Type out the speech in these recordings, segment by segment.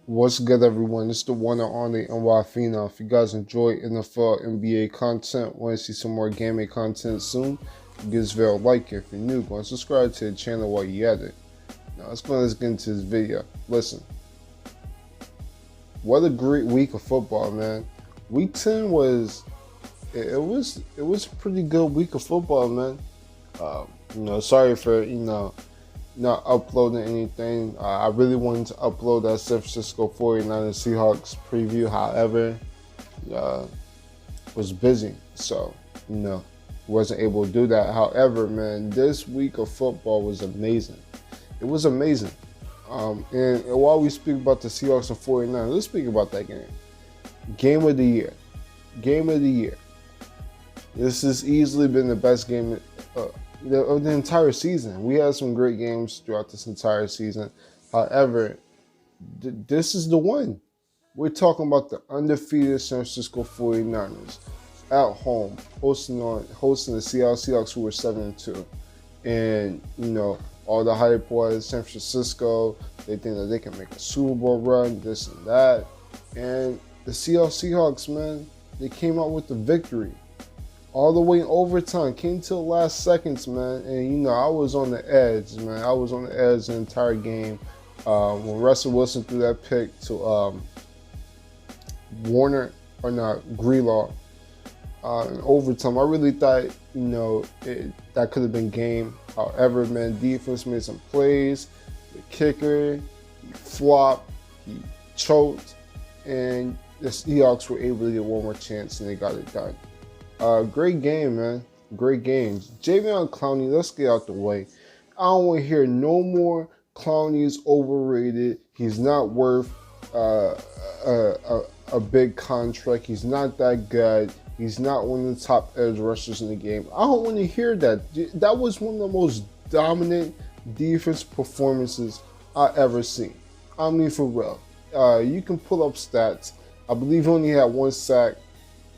What's good, everyone? It's the one and only NY Fina. If you guys enjoy NFL, NBA content, want to see some more gaming content soon, give this video a like. If you're new, go and subscribe to the channel while you're at it. Now, let's get into this video. Listen, what a great week of football, man. Week 10 was a pretty good week of football, man. Sorry for not uploading anything. I really wanted to upload that San Francisco 49ers Seahawks preview. However, was busy, so wasn't able to do that. However, man, this week of football was amazing. It was amazing. And while we speak about the Seahawks and 49ers, let's speak about that game. Game of the year. Game of the year. This has easily been the best game of the entire season. We had some great games throughout this entire season. However, this is the one. We're talking about the undefeated San Francisco 49ers at home, hosting the Seattle Seahawks, who were 7-2. And, all the hype was San Francisco. They think that they can make a Super Bowl run, this and that. And the Seattle Seahawks, man, they came out with the victory. All the way in overtime, came to the last seconds, man. And, I was on the edge, man. I was on the edge the entire game. When Russell Wilson threw that pick to Greenlaw in overtime, I really thought, that could have been game. However, man, defense made some plays. The kicker, he flopped, he choked, and the Seahawks were able to get one more chance, and they got it done. Great game, man. Great games. Jadeveon Clowney, let's get out the way. I don't want to hear no more Clowney is overrated. He's not worth a big contract. He's not that good. He's not one of the top edge rushers in the game. I don't want to hear that. That was one of the most dominant defense performances I ever seen. I mean, for real. You can pull up stats. I believe he only had one sack.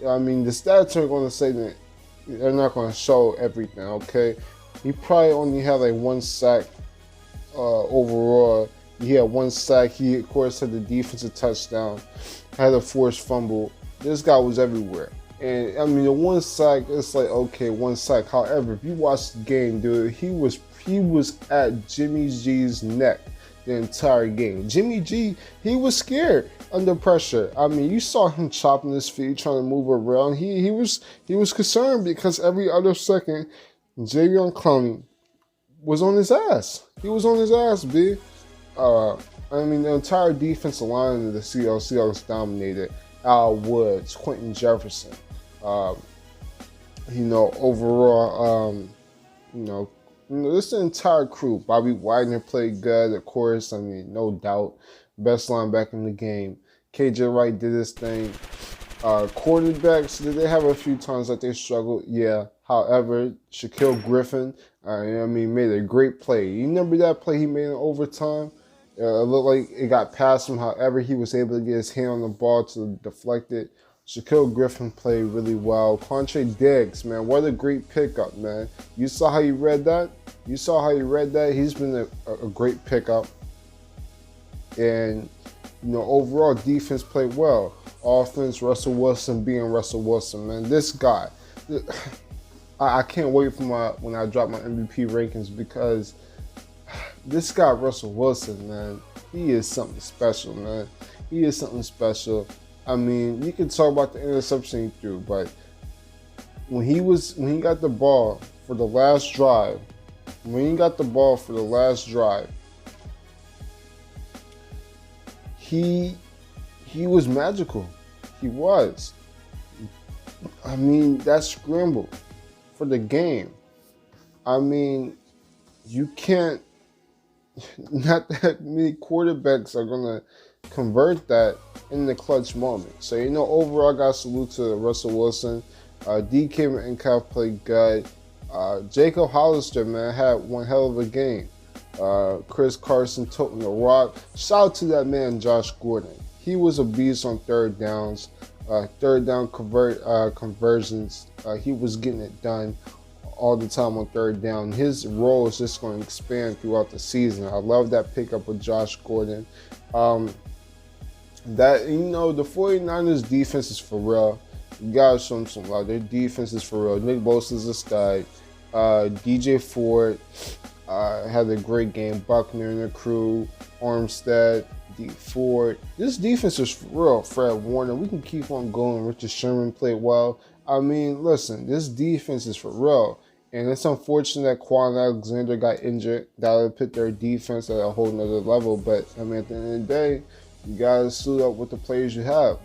I mean, the stats are going to say that they're not going to show everything, okay? He probably only had like one sack overall. He had one sack. He, of course, had the defensive touchdown, had a forced fumble. This guy was everywhere. And, I mean, the one sack, it's like, okay, one sack. However, if you watch the game, dude, he was at Jimmy G's neck the entire game. Jimmy G, he was scared under pressure. I mean, you saw him chopping his feet, trying to move around. He was concerned because every other second, Jadeveon Clowney was on his ass. He was on his ass, B. I mean, the entire defensive line of the Seahawks dominated. Al Woods, Quentin Jefferson. Overall, this entire crew. Bobby Wagner played good, of course. I mean, no doubt. Best linebacker in the game. KJ Wright did his thing. Quarterbacks, did they have a few times that they struggled? Yeah. However, Shaquille Griffin, made a great play. You remember that play he made in overtime? It looked like it got past him. However, he was able to get his hand on the ball to deflect it. Shaquille Griffin played really well. Quandre Diggs, man, what a great pickup, man. You saw how he read that? He's been a great pickup. And, overall defense played well. Offense, Russell Wilson being Russell Wilson, man. This guy, I can't wait for when I drop my MVP rankings, because this guy, Russell Wilson, man, he is something special, man. He is something special. I mean, you can talk about the interception he threw, but when he got the ball for the last drive, he was magical. He was. I mean, that scramble for the game. I mean, you can't. Not that many quarterbacks are gonna convert that in the clutch moment. So, overall, I got to salute to Russell Wilson. DK Metcalf played good. Jacob Hollister, man, had one hell of a game. Chris Carson toting the rock. Shout out to that man, Josh Gordon. He was a beast on third downs. Third down conversions. He was getting it done all the time on third down. His role is just going to expand throughout the season. I love that pickup with Josh Gordon. That, the 49ers defense is for real. You gotta show them some love. Their defense is for real. Nick Bosa's a stud. DJ Ford had a great game. Buckner and the crew, Armstead, D Ford. This defense is for real. Fred Warner. We can keep on going. Richard Sherman played well. I mean, listen, this defense is for real. And it's unfortunate that Quan Alexander got injured. That would put their defense at a whole nother level. But, I mean, at the end of the day, you got to suit up with the players you have.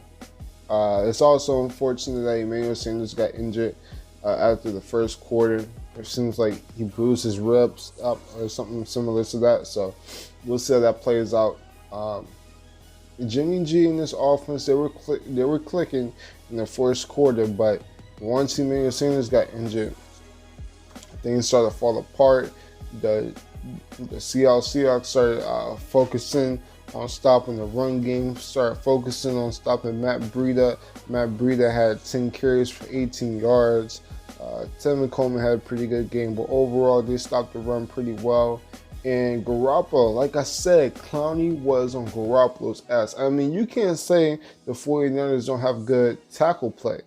It's also unfortunate that Emmanuel Sanders got injured after the first quarter. It seems like he bruised his ribs up or something similar to that. So we'll see how that plays out. Jimmy G in this offense, they were clicking in the first quarter, but once Emmanuel Sanders got injured, things started to fall apart. The Seahawks started focusing on stopping the run game, started focusing on stopping Matt Breida. Matt Breida had 10 carries for 18 yards. Tevin Coleman had a pretty good game, but overall they stopped the run pretty well. And Garoppolo, like I said, Clowney was on Garoppolo's ass. I mean, you can't say the 49ers don't have good tackle play.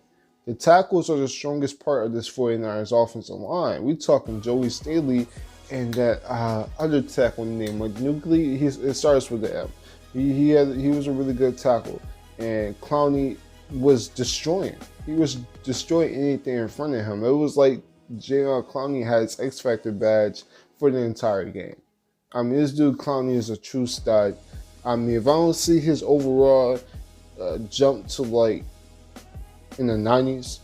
The tackles are the strongest part of this 49ers offensive line. We talking Joey Staley and that other tackle named Nugley. It starts with the M. He was a really good tackle, and Clowney was destroying. He was destroying anything in front of him. It was like J.R. Clowney had his X Factor badge for the entire game. I mean, this dude Clowney is a true stud. I mean, if I don't see his overall jump to like in the 90s,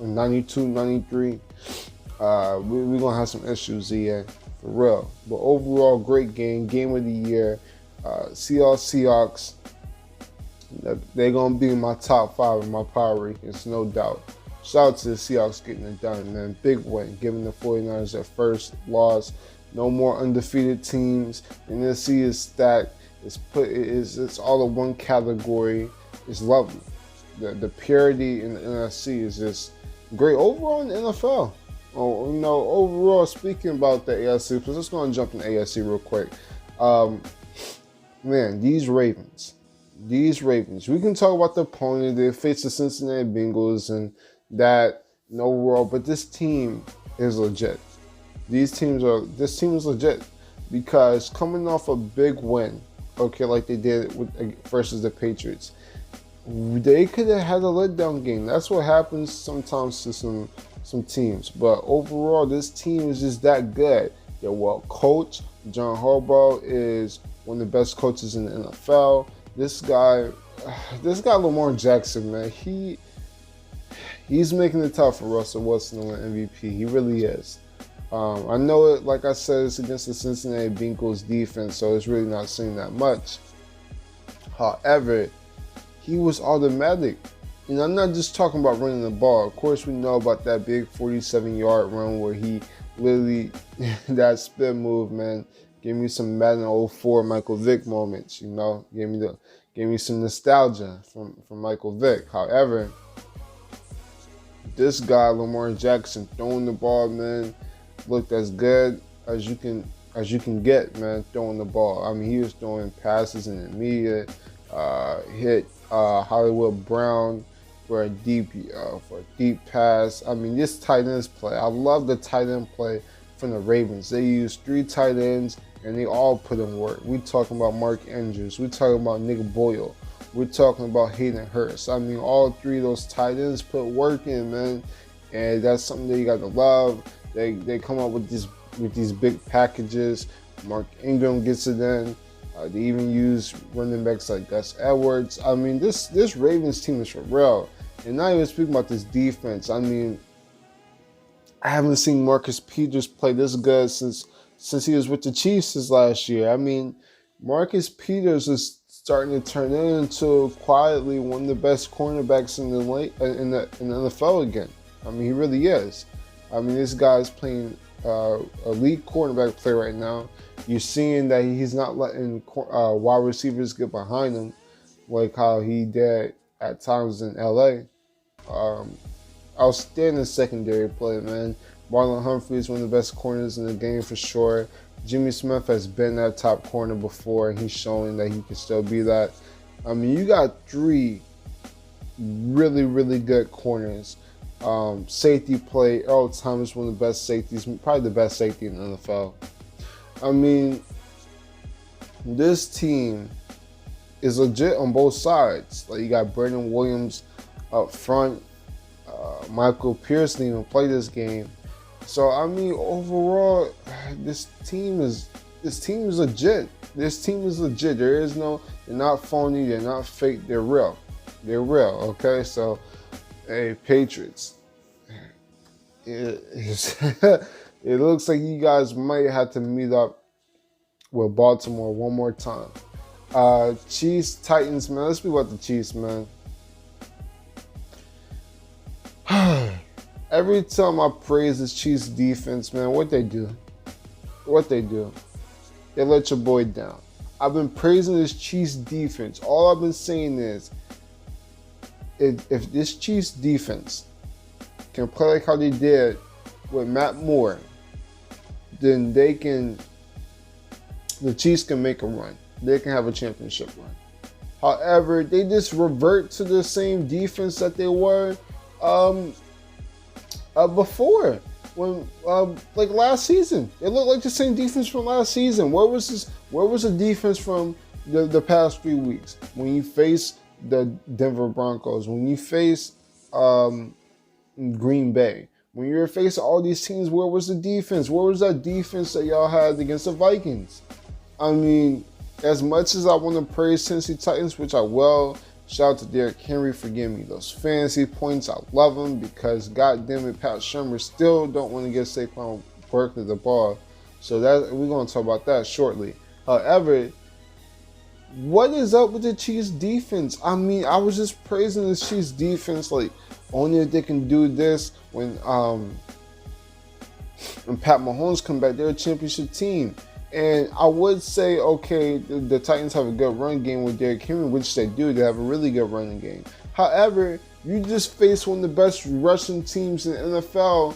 92, 93, we're going to have some issues here, for real. But overall, great game of the year. Seahawks, they're going to be in my top 5 in my power rankings, no doubt. Shout out to the Seahawks getting it done, man. Big win, giving the 49ers their first loss. No more undefeated teams. The NFC is stacked. It's all in one category. It's lovely. The purity in the NFC is just great. Overall in the NFL. Overall, speaking about the AFC, so let's go and jump in the AFC real quick. Man, these Ravens. We can talk about the opponent. They face the Cincinnati Bengals and that overall, but this team is legit. This team is legit because coming off a big win, okay, like they did versus the Patriots, they could have had a letdown game. That's what happens sometimes to some teams. But overall, this team is just that good. They're well coached. John Harbaugh is one of the best coaches in the NFL. This guy Lamar Jackson, man, he's making it tough for Russell Wilson to win MVP. He really is. I know it, like I said, it's against the Cincinnati Bengals defense, so it's really not saying that much. However, he was automatic. And I'm not just talking about running the ball. Of course, we know about that big 47-yard run where he literally, that spin move, man, gave me some Madden 04 Michael Vick moments, gave me some nostalgia from Michael Vick. However, this guy, Lamar Jackson, throwing the ball, man, looked as good as you can get, man, throwing the ball. I mean, he was throwing passes in the media, hit Hollywood Brown for a deep pass. I mean, this tight ends play. I love the tight end play from the Ravens. They used 3 tight ends and they all put in work. We're talking about Mark Andrews. We're talking about Nick Boyle. We're talking about Hayden Hurst. I mean, all 3 of those tight ends put work in, man, and that's something that you got to love. They come up with these big packages. Mark Ingram gets it in. They even use running backs like Gus Edwards. I mean, this Ravens team is for real. And not even speaking about this defense. I mean, I haven't seen Marcus Peters play this good since he was with the Chiefs this last year. I mean, Marcus Peters is starting to turn into quietly one of the best cornerbacks in the NFL again. I mean, he really is. I mean, this guy's playing elite cornerback play right now. You're seeing that he's not letting wide receivers get behind him like how he did at times in LA. Outstanding secondary play, man. Marlon Humphrey is one of the best corners in the game for sure. Jimmy Smith has been that top corner before, and he's showing that he can still be that. I mean, you got three really, really good corners. Safety play, Earl Thomas, one of the best safeties, probably the best safety in the NFL. I mean, this team is legit on both sides. Like, you got Brandon Williams up front. Michael Pierce didn't even play this game. So I mean, overall, this team is legit. This team is legit. They're not phony. They're not fake. They're real. They're real. Okay, so hey, Patriots. It looks like you guys might have to meet up with Baltimore one more time. Chiefs, Titans, man. Let's speak about the Chiefs, man. Every time I praise this Chiefs defense, man, what they do? They let your boy down. I've been praising this Chiefs defense. All I've been saying is, if this Chiefs defense can play like how they did with Matt Moore, then the Chiefs can make a run. They can have a championship run. However, they just revert to the same defense that they were before, when like last season. It looked like the same defense from last season. Where was the defense from the past 3 weeks? When you face the Denver Broncos, when you face Green Bay, when you were facing all these teams, where was the defense? Where was that defense that y'all had against the Vikings? I mean, as much as I want to praise Tennessee Titans, which I will, shout out to Derrick Henry for giving me those fantasy points. I love him because, goddamn it, Pat Shurmur still don't want to give Saquon Barkley the ball. So that we're going to talk about that shortly. However, what is up with the Chiefs defense? I mean, I was just praising the Chiefs defense, like only if they can do this when Pat Mahomes come back, they're a championship team. And I would say, okay, the Titans have a good run game with Derrick Henry, which they do. They have a really good running game. However, you just faced one of the best rushing teams in the NFL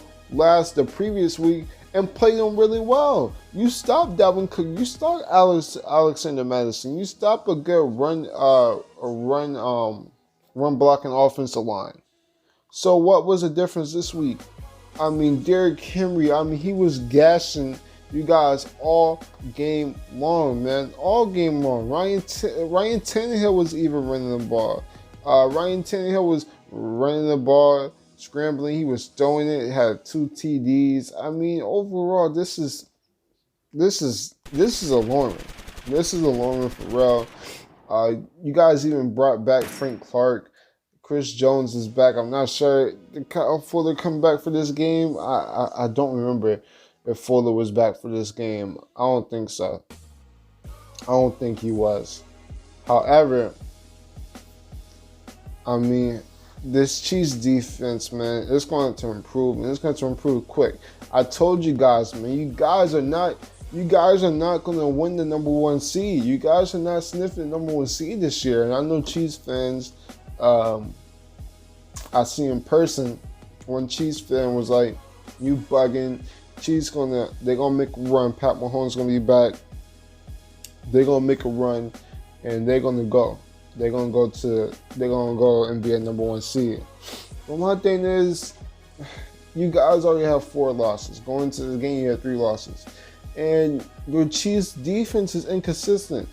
the previous week and played them really well. You stopped Dalvin Cook. You stopped Alexander Madison. You stopped a good run blocking offensive line. So what was the difference this week? I mean, Derrick Henry, he was gashing you guys all game long, man. All game long. Ryan Tannehill was even running the ball. Ryan Tannehill was running the ball, scrambling. He was throwing it. It had 2 TDs. I mean, overall, this is alarming. This is alarming for real. You guys even brought back Frank Clark. Chris Jones is back. I'm not sure if Fuller come back for this game. I don't remember if Fuller was back for this game. I don't think so. I don't think he was. However, I mean, this Chiefs defense, man, it's going to improve, and it's going to improve quick. I told you guys, man, you guys are not going to win the number 1 seed. You guys are not sniffing the number 1 seed this year. And I know Chiefs fans, I see in person, one Chiefs fan was like, you bugging. Chiefs they're gonna make a run. Pat Mahomes gonna be back. They're gonna make a run, and they're gonna go. They're gonna go and be a number 1 seed. But my thing is, you guys already have 4 losses. Going into the game, you had 3 losses, and your Chiefs defense is inconsistent.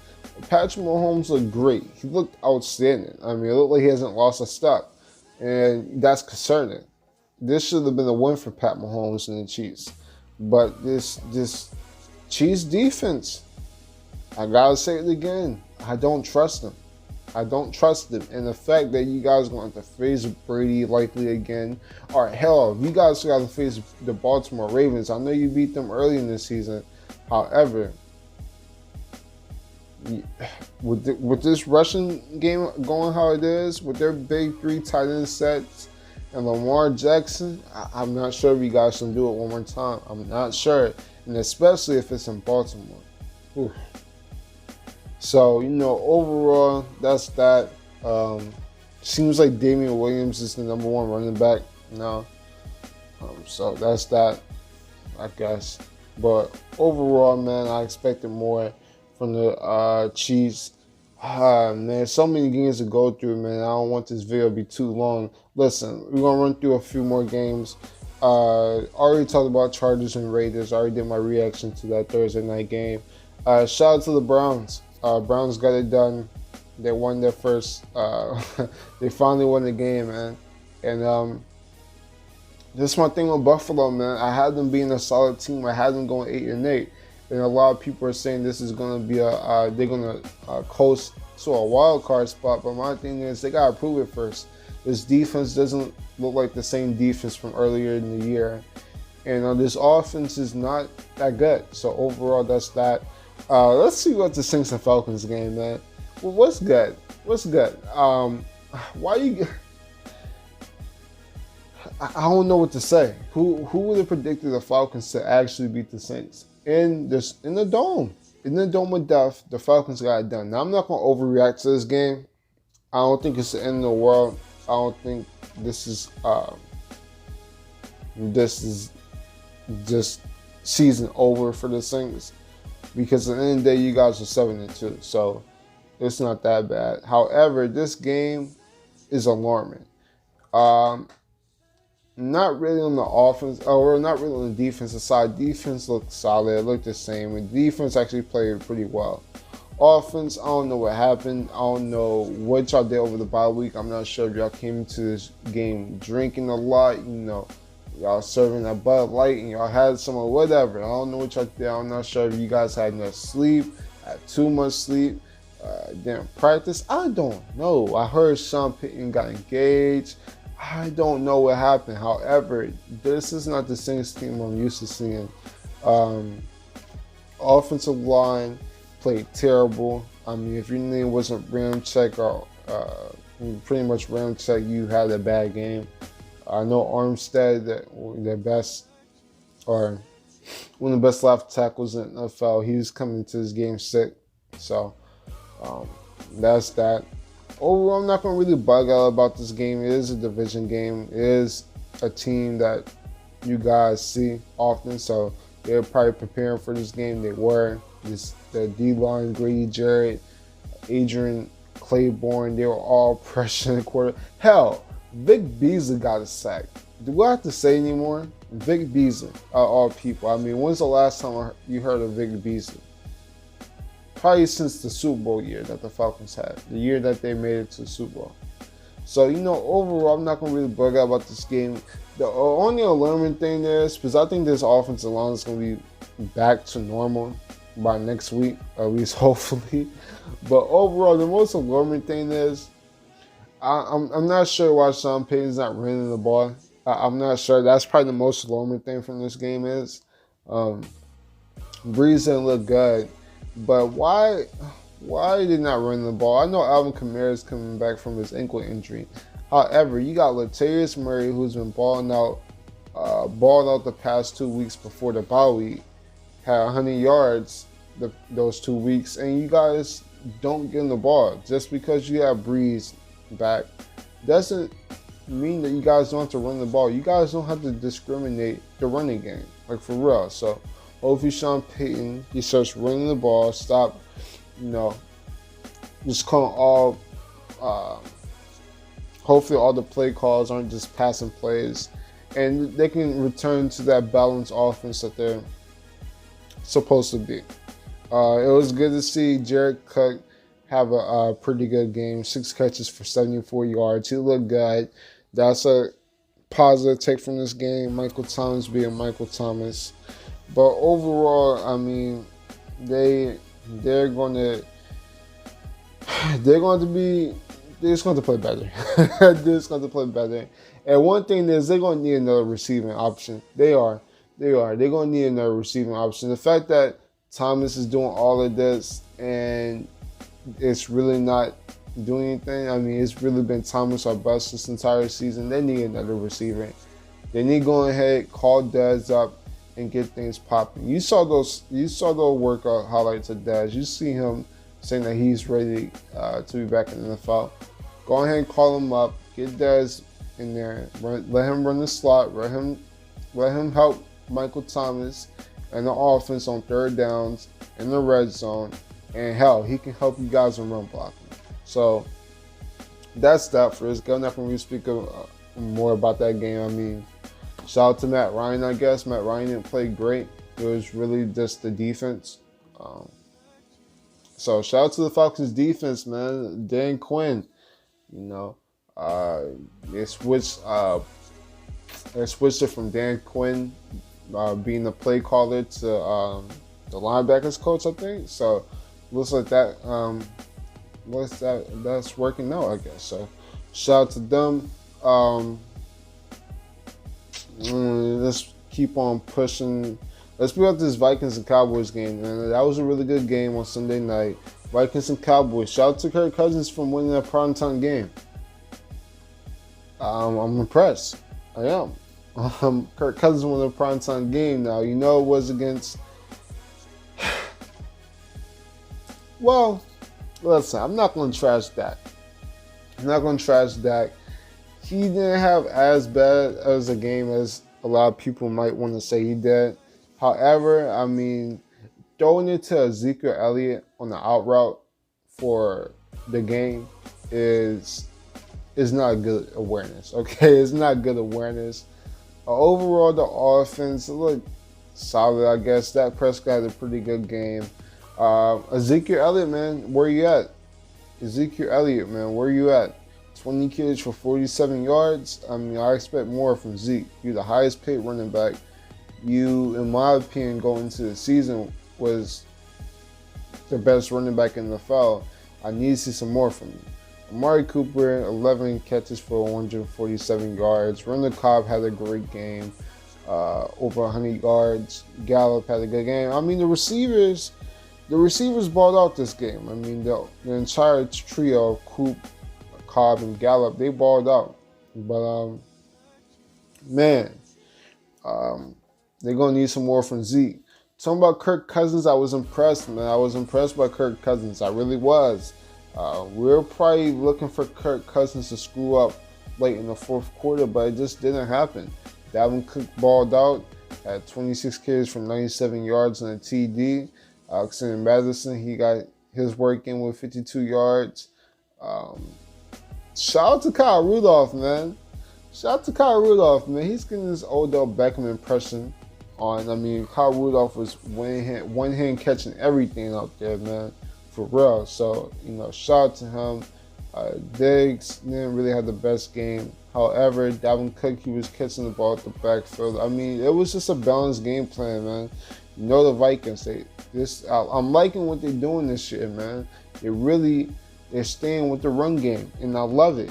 Patrick Mahomes looked great. He looked outstanding. I mean, it looked like he hasn't lost a step, and that's concerning. This should have been a win for Pat Mahomes and the Chiefs. But this Chiefs defense, I gotta say it again, I don't trust them. And the fact that you guys are going to have to face Brady likely again, or hell, you guys got to face the Baltimore Ravens. I know you beat them early in the season. However, with this rushing game going how it is, with their big 3 tight end sets, and Lamar Jackson, I'm not sure if you guys can do it one more time. I'm not sure. And especially if it's in Baltimore. Oof. So, overall, that's that. Seems like Damian Williams is the number 1 running back now. So that's that, I guess. But overall, man, I expected more from the Chiefs. Man, so many games to go through, man. I don't want this video to be too long. Listen, we're gonna run through a few more games. Already talked about Chargers and Raiders. I already did my reaction to that Thursday night game. Shout out to the Browns. Browns got it done. They won their first. They finally won the game, man. And this is my thing with Buffalo, man. I had them being a solid team. I had them going 8-8. And a lot of people are saying this is going to be they're going to coast to a wild card spot. But my thing is they got to prove it first. This defense doesn't look like the same defense from earlier in the year. And this offense is not that good. So overall, that's that. Let's see what the Saints and Falcons game, man. Well, what's good? What's good? Why you... I don't know what to say. Who would have predicted the Falcons to actually beat the Saints? In the dome. In the dome of death, the Falcons got it done. Now, I'm not going to overreact to this game. I don't think it's the end of the world. I don't think this is just season over for the Saints. Because at the end of the day, you guys are 7-2. So it's not that bad. However, this game is alarming. Not really on the offense, or not really on the defensive side. Defense looked solid. It looked the same. And defense actually played pretty well. Offense, I don't know what happened. I don't know what y'all did over the bye week. I'm not sure if y'all came into this game drinking a lot. You know, y'all serving a Bud Light and y'all had some or whatever. I don't know what y'all did. I'm not sure if you guys had enough sleep, had too much sleep, didn't practice. I don't know. I heard Sean Payton got engaged. I don't know what happened. However, this is not the Saints team I'm used to seeing. Offensive line played terrible. I mean, if your name wasn't Ramczyk or pretty much Ramczyk, you had a bad game. I know Armstead, the best, or one of the best left tackles in the NFL, he was coming into this game sick. So that's that. Overall, I'm not going to really bug out about this game. It is a division game. It is a team that you guys see often, so they're probably preparing for this game. They were. The D-line, Grady Jarrett, Adrian Claiborne, they were all pressuring the quarter. Hell, Vic Beasley got a sack. Do I have to say anymore? Vic Beasley, all people. I mean, when's the last time you heard of Vic Beasley? Probably since the Super Bowl year that the Falcons had, the year that they made it to the Super Bowl. So, overall, I'm not going to really bug out about this game. The only alarming thing is, because I think this offensive line is going to be back to normal by next week, at least hopefully. But overall, the most alarming thing is, I'm not sure why Sean Payton's not running the ball. I'm not sure. That's probably the most alarming thing from this game is. Breeze didn't look good. But why did not run the ball? I know Alvin Kamara is coming back from his ankle injury. However, you got Latavius Murray, who's been balling out the past 2 weeks before the bye week, had 100 yards those 2 weeks, and you guys don't get him the ball. Just because you have Breeze back doesn't mean that you guys don't have to run the ball. You guys don't have to discriminate the running game, like for real. So hopefully Sean Payton, he starts running the ball, stop, just calling all, hopefully all the play calls aren't just passing plays, and they can return to that balanced offense that they're supposed to be. It was good to see Jared Cook have a pretty good game, 6 catches for 74 yards. He looked good. That's a positive take from this game. Michael Thomas being Michael Thomas. But overall, I mean, they're going to play better. They're just going to play better. And one thing is, they're going to need another receiving option. They are. They're going to need another receiving option. The fact that Thomas is doing all of this and it's really not doing anything. I mean, it's really been Thomas our best this entire season. They need another receiver. They need to go ahead, call Dez up, and get things popping. You saw those workout highlights of Dez. You see him saying that he's ready to be back in the NFL. Go ahead and call him up. Get Dez in there. Let him run the slot. Let him help Michael Thomas and the offense on third downs in the red zone. and hell, he can help you guys in run blocking. So that's that for this. I'm not going to really speak more about that game. I mean, shout out to Matt Ryan, I guess. Matt Ryan didn't play great. It was really just the defense. So shout out to the Falcons defense, man. Dan Quinn, you know, they switched it from Dan Quinn being the play caller to the linebackers coach, I think. So looks like that's working out, I guess. So shout out to them. Let's keep on pushing. Let's bring up this Vikings and Cowboys game, man. That was a really good game on Sunday night. Vikings and Cowboys. Shout out to Kirk Cousins from winning that primetime game. I'm impressed. I am. Kirk Cousins won a primetime game. Now, you know it was against... Well, listen, I'm not going to trash Dak. He didn't have as bad as a game as a lot of people might want to say he did. However, I mean, throwing it to Ezekiel Elliott on the out route for the game is not good awareness, okay? It's not good awareness. Overall, the offense looked solid, I guess. Dak Prescott had a pretty good game. Ezekiel Elliott, man, where you at? 20 carries for 47 yards. I mean, I expect more from Zeke. You're the highest paid running back. You, in my opinion, going into the season was the best running back in the NFL. I need to see some more from you. Amari Cooper, 11 catches for 147 yards. Randall Cobb had a great game, over 100 yards. Gallup had a good game. I mean, the receivers balled out this game. I mean, the entire trio of Cobb, and Gallup, they balled out. But, man, they're going to need some more from Zeke. Talking about Kirk Cousins, I was impressed, man. I was impressed by Kirk Cousins. I really was. We were probably looking for Kirk Cousins to screw up late in the fourth quarter, but it just didn't happen. Dalvin Cook balled out, had 26 carries for 97 yards and a TD. Alexander Madison, he got his work in with 52 yards. Shout out to Kyle Rudolph, man. He's getting his Odell Beckham impression on. I mean, Kyle Rudolph was one hand catching everything out there, man, for real. So, shout out to him. Diggs didn't really have the best game. However, Dalvin Cook, he was catching the ball at the backfield. I mean, it was just a balanced game plan, man. The Vikings, I'm liking what they're doing this year, man. They're staying with the run game, and I love it.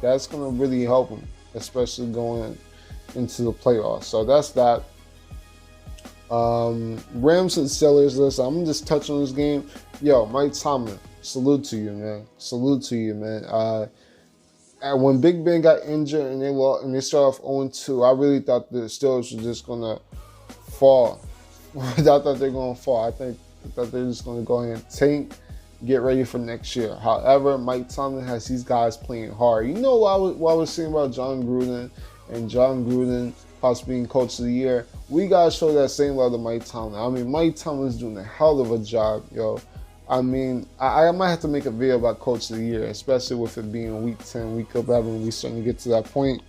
That's going to really help them, especially going into the playoffs. So that's that. Rams and Steelers, listen, I'm going to just touch on this game. Yo, Mike Tomlin, salute to you, man. And when Big Ben got injured and they started off 0-2, I really thought the Steelers were just going to fall. I thought they were going to fall. I thought they were just going to go ahead and tank, get ready for next year. However, Mike Tomlin has these guys playing hard. You know what I was saying about John Gruden possibly being coach of the year? We got to show that same love to Mike Tomlin. I mean, Mike Tomlin's doing a hell of a job, yo. I mean, I might have to make a video about coach of the year, especially with it being week 10, week 11, we starting to get to that point.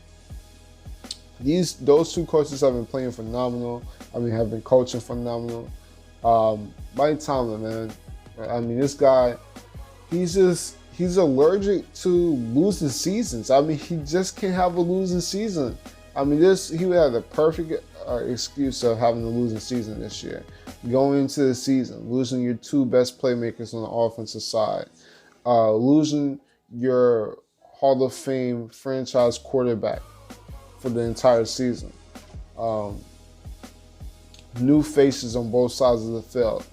Those two coaches have been playing phenomenal. I mean, have been coaching phenomenal. Mike Tomlin, man. I mean, this guy, he's allergic to losing seasons. I mean, he just can't have a losing season. I mean, he would have the perfect excuse of having a losing season this year. Going into the season, losing your two best playmakers on the offensive side, losing your Hall of Fame franchise quarterback for the entire season. New faces on both sides of the field.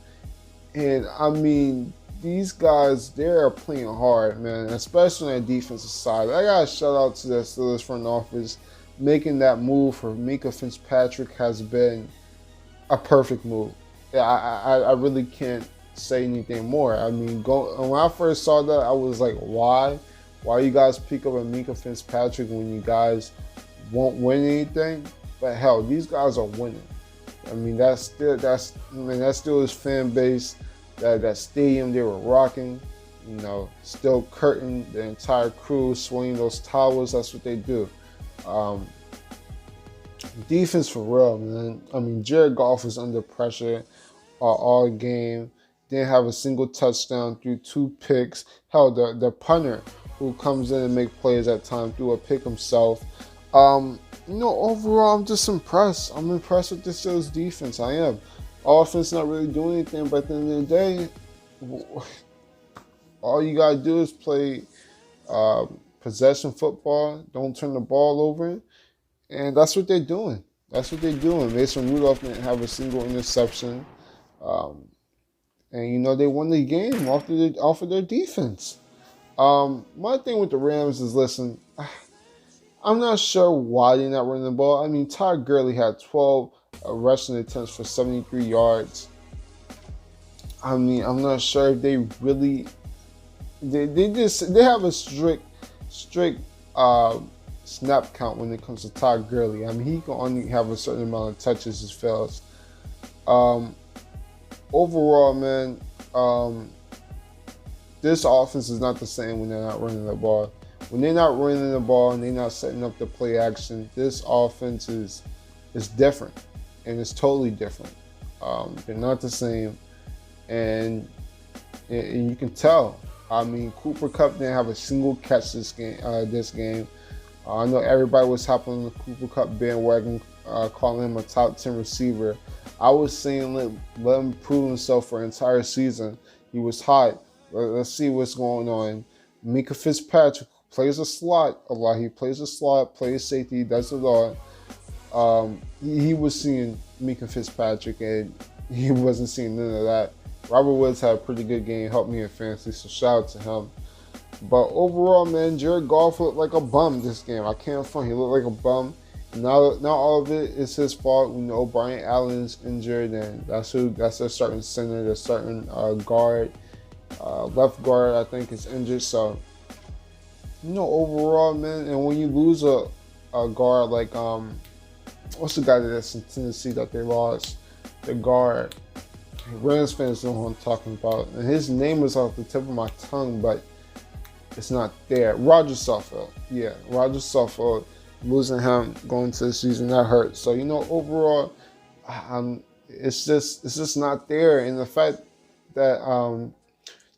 And, I mean, these guys, they are playing hard, man, especially on the defensive side. I got to shout out to the Steelers front office. Making that move for Minkah Fitzpatrick has been a perfect move. Yeah, I really can't say anything more. I mean, when I first saw that, I was like, why? Why you guys pick up a Minkah Fitzpatrick when you guys won't win anything? But hell, these guys are winning. I mean, that's still his fan base. that stadium they were rocking. Still curtain the entire crew, swinging those towels. That's what they do. Um, Defense for real, man. I mean, Jared Goff was under pressure all game. Didn't have a single touchdown, threw 2 picks. Hell, the punter who comes in and make plays at times threw a pick himself. Overall, I'm just impressed. I'm impressed with the Steelers defense. I am. Offense not really doing anything, but at the end of the day, all you gotta do is play possession football. Don't turn the ball over, and that's what they're doing. That's what they're doing. Mason Rudolph didn't have a single interception, and they won the game off of their defense. My thing with the Rams is, listen, I'm not sure why they're not running the ball. I mean, Todd Gurley had 12 rushing attempts for 73 yards. I mean, I'm not sure if they really they have a strict snap count when it comes to Todd Gurley. I mean, he can only have a certain amount of touches as fails. Overall, man, this offense is not the same when they're not running the ball. When they're not running the ball and they're not setting up the play action, this offense is different, and it's totally different. They're not the same, and you can tell. I mean, Cooper Kupp didn't have a single catch this game. I know everybody was hopping on the Cooper Kupp bandwagon, calling him a top 10 receiver. I was saying let him prove himself for an entire season. He was hot. Let's see what's going on. Mika Fitzpatrick plays a slot a lot. He plays a slot, plays safety, he does it all. He was seeing Mika Fitzpatrick, and he wasn't seeing none of that. Robert Woods had a pretty good game, helped me in fantasy, so shout out to him. But overall, man, Jared Goff looked like a bum this game. I can't front. He looked like a bum. Now, not all of it is his fault. We know Brian Allen's injured, and that's their starting center, their starting guard. Left guard, I think, is injured. So, overall, man, and when you lose a guard like what's the guy that's in Tennessee that they lost? The guard. Rams fans know who I'm talking about, and his name is off the tip of my tongue, but it's not there. Roger Suffolk. Yeah, Roger Suffolk. Losing him going to the season, that hurts. So, overall, it's just not there. And the fact that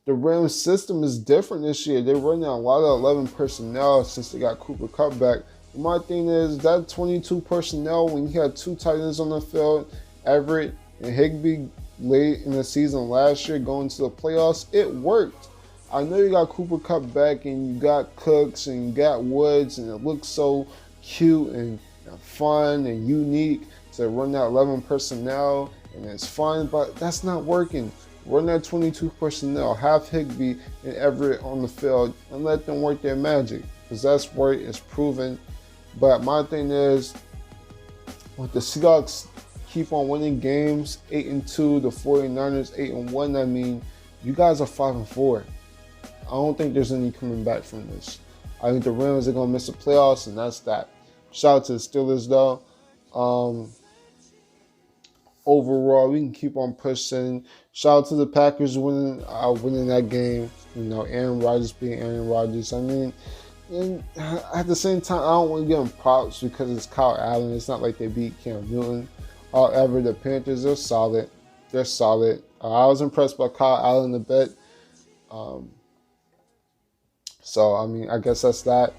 the Rams system is different this year. They're running a lot of 11 personnel since they got Cooper Kupp back. My thing is that 22 personnel, when you had 2 tight ends on the field, Everett and Higbee, late in the season last year going to the playoffs, it worked. I know you got Cooper Kupp back, and you got Cooks, and you got Woods, and it looks so cute and fun and unique to run that 11 personnel, and it's fun, but that's not working. Run that 22 personnel, have Higbee and Everett on the field, and let them work their magic, because that's where it's proven. But my thing is, with the Seahawks keep on winning games, 8-2, the 49ers 8-1, I mean, you guys are 5-4. I don't think there's any coming back from this. I think the Rams are going to miss the playoffs, and that's that. Shout out to the Steelers, though. Overall, we can keep on pushing. Shout out to the Packers winning that game. Aaron Rodgers being Aaron Rodgers. I mean, and at the same time, I don't want to give them props because it's Kyle Allen. It's not like they beat Cam Newton. However, the Panthers, they're solid. They're solid. I was impressed by Kyle Allen a bit. So, I mean, I guess that's that.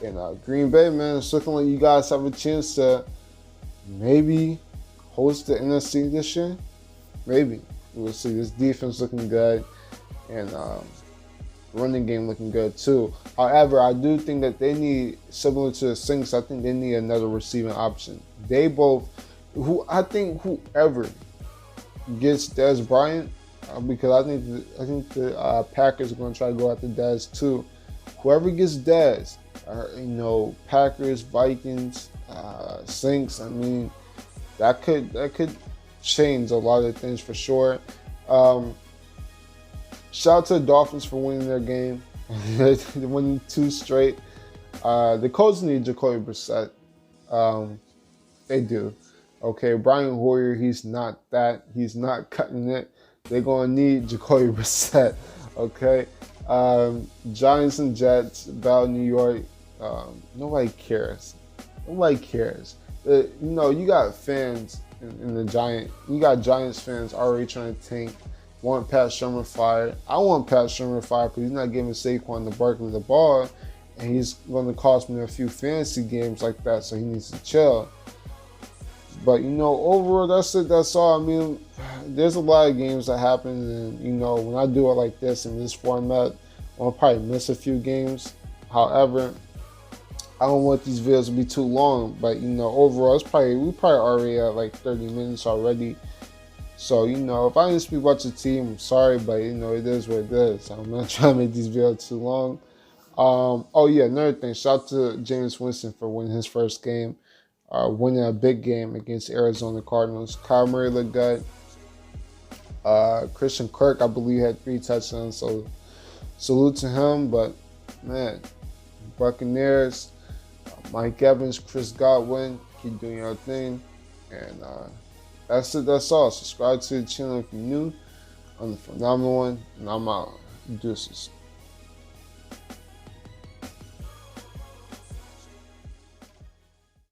And Green Bay, man, it's looking like you guys have a chance to maybe host the NFC this year. Maybe. We'll see. This defense looking good, and running game looking good too. However, I do think that they need, similar to the Saints, I think they need another receiving option. They both, whoever gets Dez Bryant, because I think the Packers are going to try to go after Dez too. Whoever gets Dez, Packers, Vikings, Saints, I mean, that could change a lot of things for sure. Shout out to the Dolphins for winning their game. They're winning 2 straight. The Colts need Jacoby Brissett. They do. Okay, Brian Hoyer, he's not that. He's not cutting it. They're gonna need Jacoby Brissett. Okay. Giants and Jets about New York. Nobody cares. Nobody cares. You got fans in the Giant. You got Giants fans already trying to tank. Want Pat Shermer fired. I want Pat Shermer fired because he's not giving Saquon the Barkley the ball, and he's going to cost me a few fantasy games like that. So he needs to chill. But overall, that's it. That's all. I mean, there's a lot of games that happen, and when I do it like this in this format, I'll probably miss a few games. However, I don't want these videos to be too long. But overall, we probably already at like 30 minutes already. So if I didn't speak about your team, I'm sorry, but it is what it is. I'm not trying to make these videos too long. Oh yeah, another thing. Shout out to Jameis Winston for winning his first game. Winning a big game against Arizona Cardinals. Kyle Murray looked good. Christian Kirk, I believe, had 3 touchdowns, so salute to him. But, man, Buccaneers, Mike Evans, Chris Godwin, keep doing your thing. And that's it. That's all. Subscribe to the channel if you're new. I'm the Phenomenal One, and I'm out. Deuces.